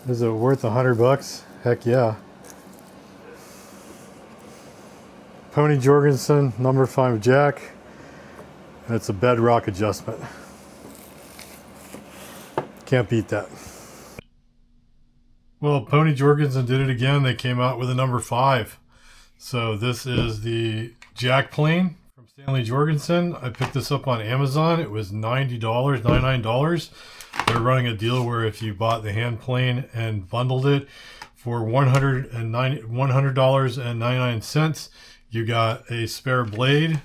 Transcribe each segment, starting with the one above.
Is it worth $100? Heck yeah. Pony Jorgensen No.5 jack, and it's a bedrock adjustment. Can't beat that. Well, Pony Jorgensen did it again. They came out with a No.5. So this is the jack plane from Stanley Jorgensen. I picked this up on Amazon. It was $90, $99. They're running a deal where if you bought the hand plane and bundled it for $100.99, you got a spare blade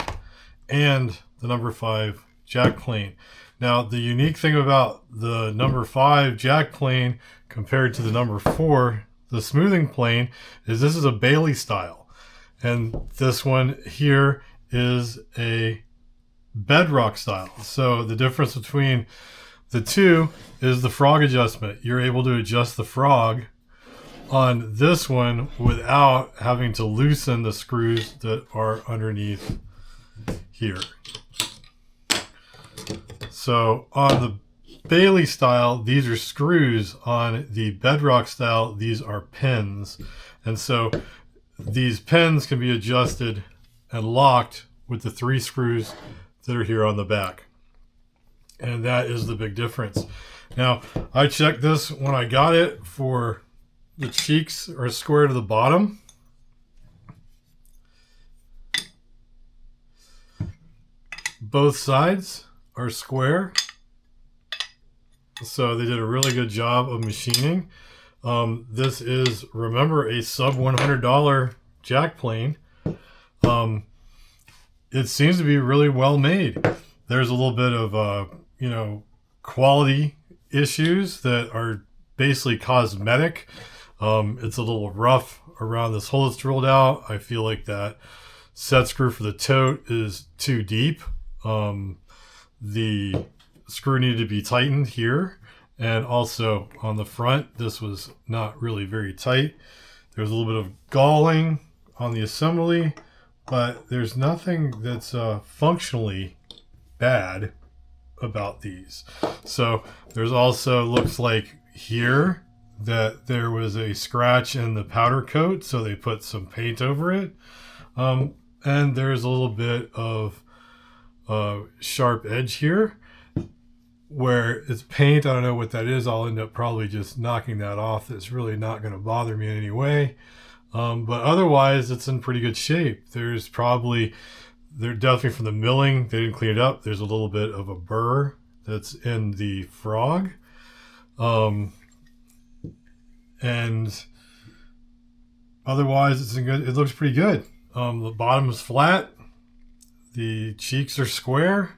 and the No.5 jack plane. Now, the unique thing about the No.5 jack plane compared to the No.4, the smoothing plane, is this is a Bailey style. And this one here is a bedrock style. So the difference between the two is the frog adjustment. You're able to adjust the frog on this one without having to loosen the screws that are underneath here. So on the Bailey style, these are screws. On the bedrock style, these are pins. And so these pins can be adjusted and locked with the 3 screws that are here on the back. And that is the big difference. Now, I checked this when I got it for the cheeks are square to the bottom. Both sides are square. So they did a really good job of machining. This is, remember, a sub $100 jack plane. It seems to be really well made. There's a little bit of, quality issues that are basically cosmetic. It's a little rough around this hole that's drilled out. I feel like that set screw for the tote is too deep. The screw needed to be tightened here, and also on the front this was not really very tight. There's a little bit of galling on the assembly, but there's nothing that's functionally bad about these. So there's also, looks like here that there was a scratch in the powder coat, so they put some paint over it, and there's a little bit of sharp edge here where it's paint. I don't know what that is. I'll end up probably just knocking that off. It's really not going to bother me in any way, but otherwise it's in pretty good shape. They're definitely from the milling, they didn't clean it up. There's a little bit of a burr that's in the frog, and otherwise it's in good. It looks pretty good. The bottom is flat, the cheeks are square,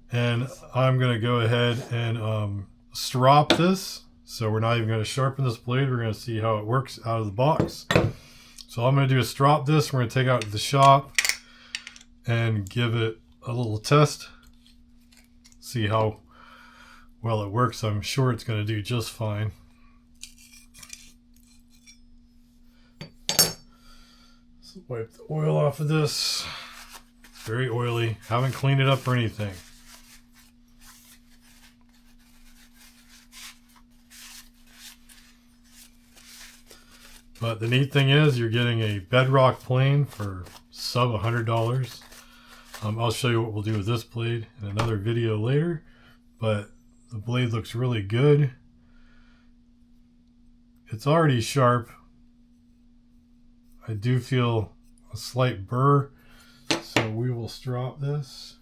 and I'm going to go ahead and strop this. So we're not even going to sharpen this blade. We're going to see how it works out of the box. So all I'm going to do is strop this. We're going to take it out to the shop and give it a little test. See how well it works. I'm sure it's going to do just fine. Let's wipe the oil off of this. Very oily. Haven't cleaned it up or anything. But the neat thing is you're getting a bedrock plane for sub $100. I'll show you what we'll do with this blade in another video later, but the blade looks really good. It's already sharp. I do feel a slight burr, so we will strop this.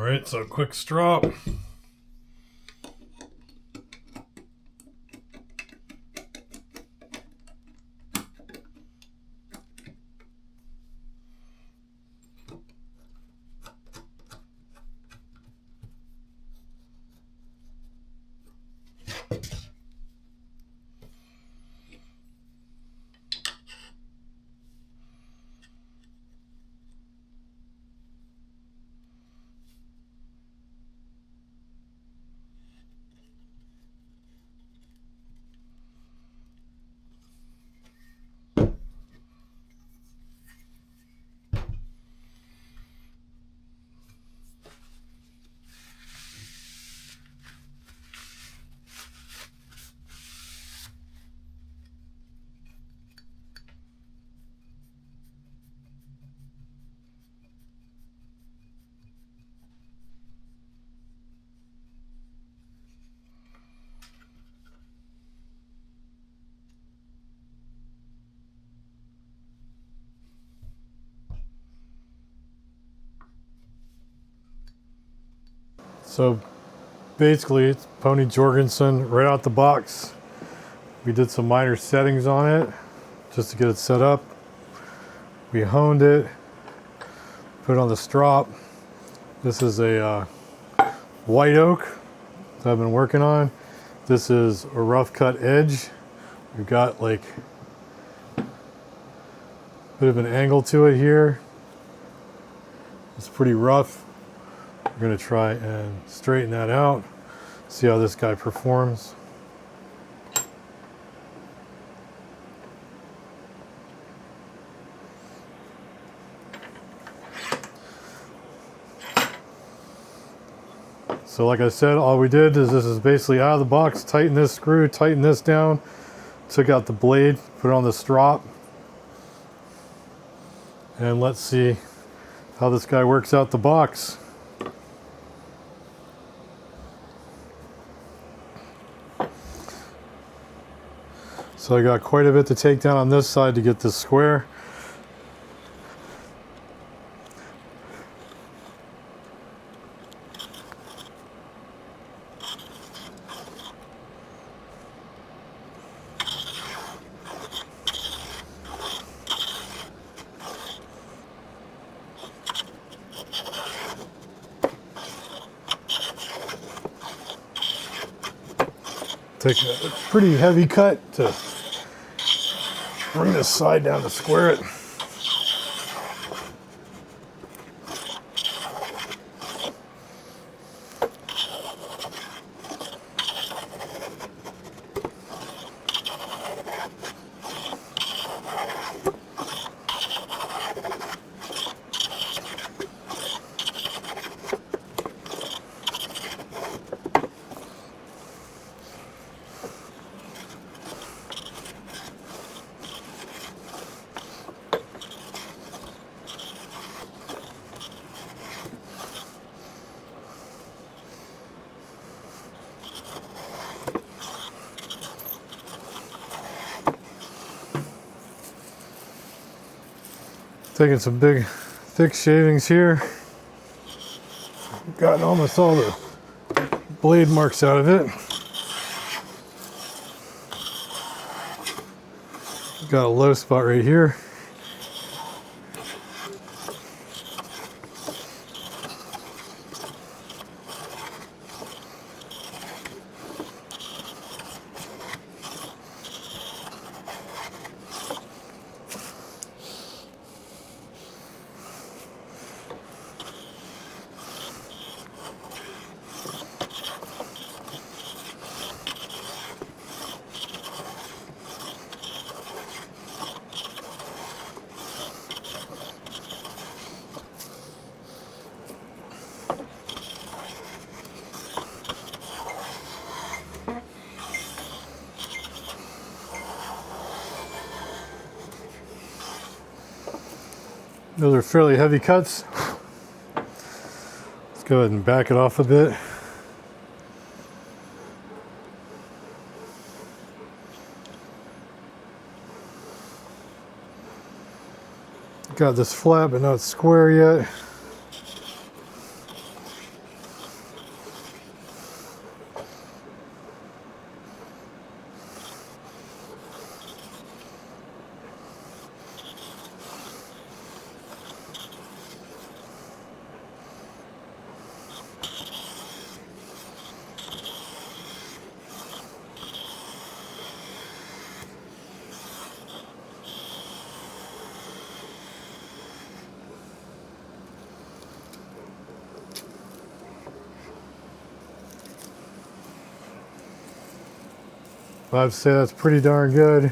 Alright, so quick strop. So basically it's Pony Jorgensen right out the box. We did some minor settings on it just to get it set up. We honed it, put it on the strop. This is a white oak that I've been working on. This is a rough cut edge. We've got like a bit of an angle to it here. It's pretty rough. We're going to try and straighten that out, see how this guy performs. So like I said, all we did is this is basically out of the box, tighten this screw, tighten this down, took out the blade, put it on the strop, and let's see how this guy works out the box. So I got quite a bit to take down on this side to get this square. Take a pretty heavy cut to bring this side down to square it. Taking some big, thick shavings here. Gotten almost all the blade marks out of it. Got a low spot right here. Those are fairly heavy cuts. Let's go ahead and back it off a bit. Got this flat but not square yet. I'd say that's pretty darn good.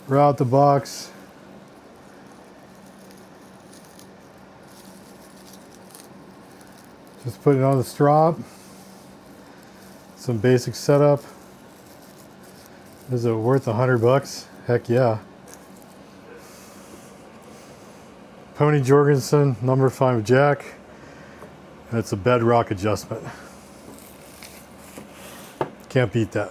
Right out the box. Just put it on the strop. Some basic setup. Is it worth $100? Heck yeah. Pony Jorgensen No.5 jack. And it's a bedrock adjustment. Can't beat that.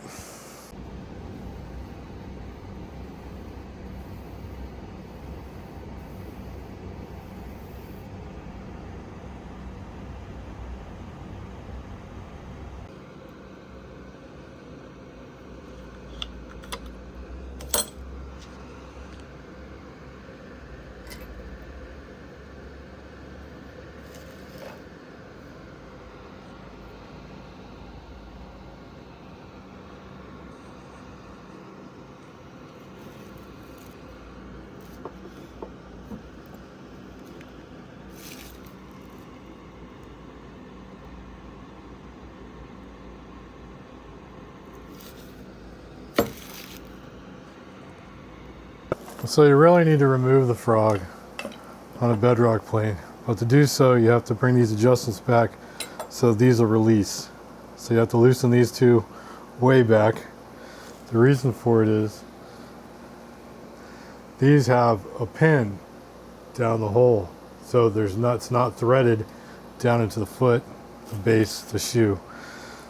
So you really need to remove the frog on a bedrock plane, but to do so you have to bring these adjustments back so these will release. So you have to loosen these two way back. The reason for it is these have a pin down the hole, so it's not threaded down into the foot, the base, the shoe.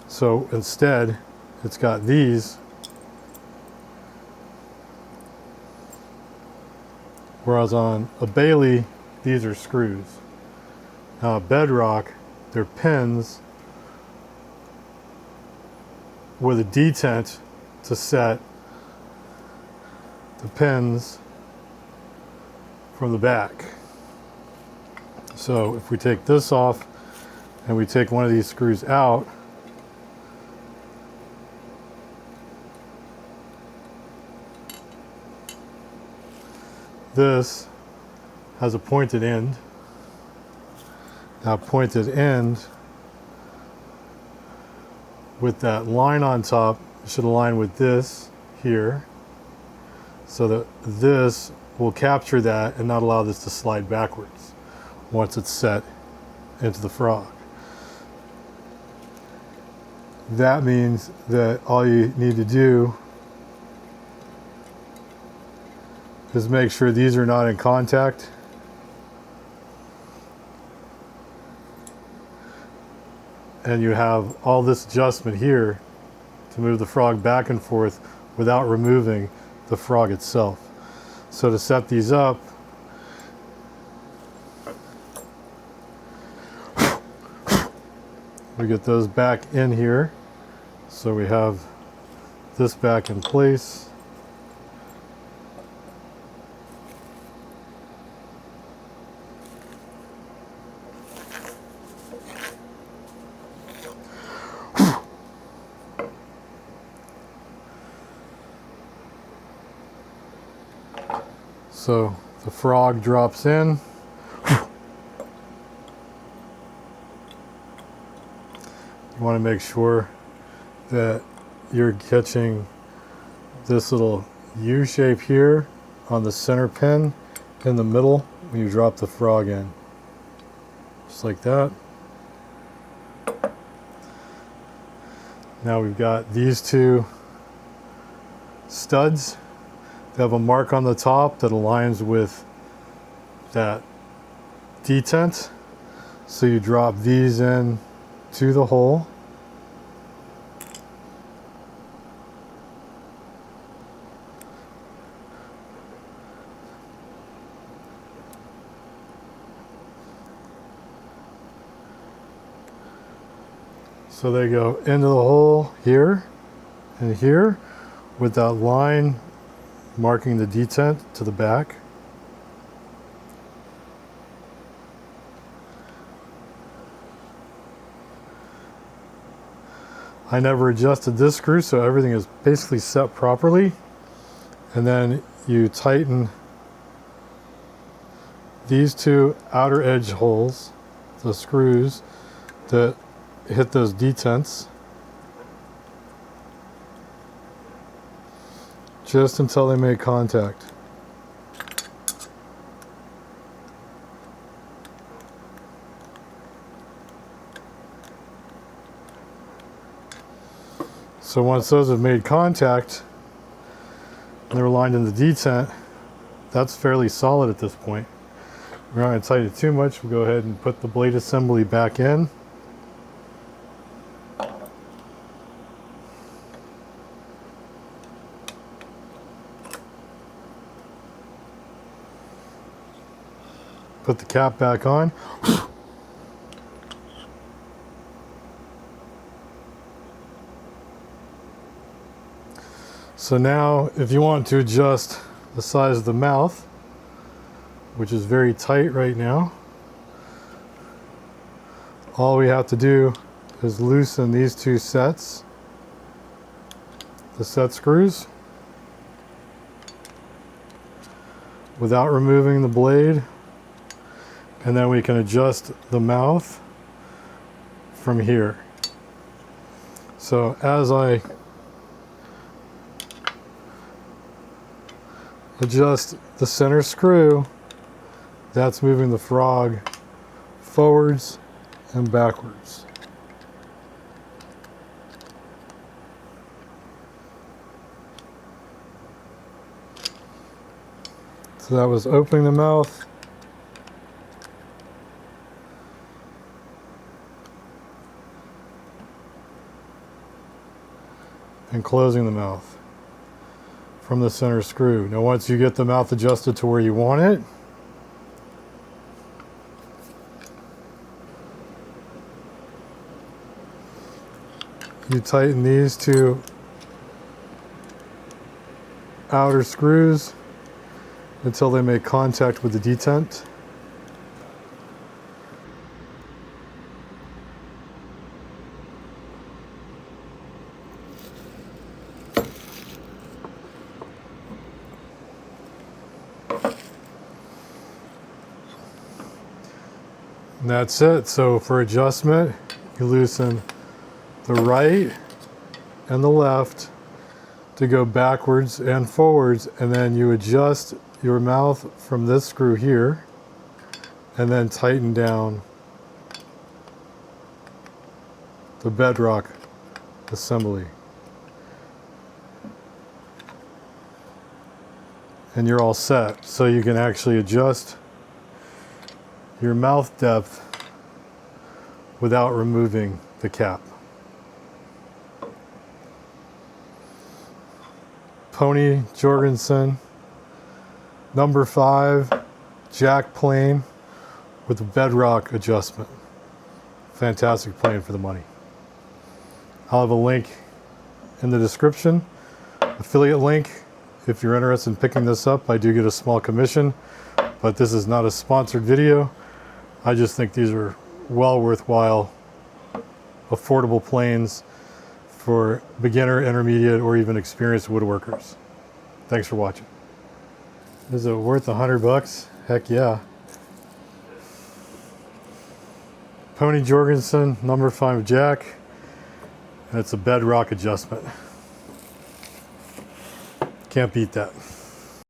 So instead it's got these, whereas on a Bailey, these are screws. Now at bedrock, they're pins with a detent to set the pins from the back. So if we take this off and we take one of these screws out, this has a pointed end. That pointed end with that line on top should align with this here, so that this will capture that and not allow this to slide backwards once it's set into the frog. That means that all you need to do is make sure these are not in contact. And you have all this adjustment here to move the frog back and forth without removing the frog itself. So to set these up, we get those back in here. So we have this back in place. So the frog drops in. You want to make sure that you're catching this little U shape here on the center pin in the middle when you drop the frog in. Just like that. Now we've got these two studs. They have a mark on the top that aligns with that detent. So you drop these in to the hole. So they go into the hole here and here with that line marking the detent to the back. I never adjusted this screw, so everything is basically set properly. And then you tighten these two outer edge holes, the screws that hit those detents. just until they make contact. So once those have made contact and they're aligned in the detent, that's fairly solid at this point. We're not going to tighten it too much. We'll go ahead and put the blade assembly back in. Put the cap back on. So now if you want to adjust the size of the mouth, which is very tight right now, all we have to do is loosen these two sets, the set screws, without removing the blade, and then we can adjust the mouth from here. So as I adjust the center screw, that's moving the frog forwards and backwards. So that was opening the mouth, and closing the mouth from the center screw. Now once you get the mouth adjusted to where you want it, you tighten these two outer screws until they make contact with the detent. And that's it. So for adjustment, you loosen the right and the left to go backwards and forwards, and then you adjust your mouth from this screw here and then tighten down the BedRock assembly. And you're all set. So you can actually adjust your mouth depth without removing the cap. Pony Jorgensen No.5 jack plane with a BedRock adjustment. Fantastic plane for the money. I'll have a link in the description, affiliate link. If you're interested in picking this up, I do get a small commission, but this is not a sponsored video. I just think these are well worthwhile, affordable planes for beginner, intermediate, or even experienced woodworkers. Thanks for watching. Is it worth $100? Heck yeah. Pony Jorgensen No.5 jack, and it's a BedRock adjustment. Can't beat that.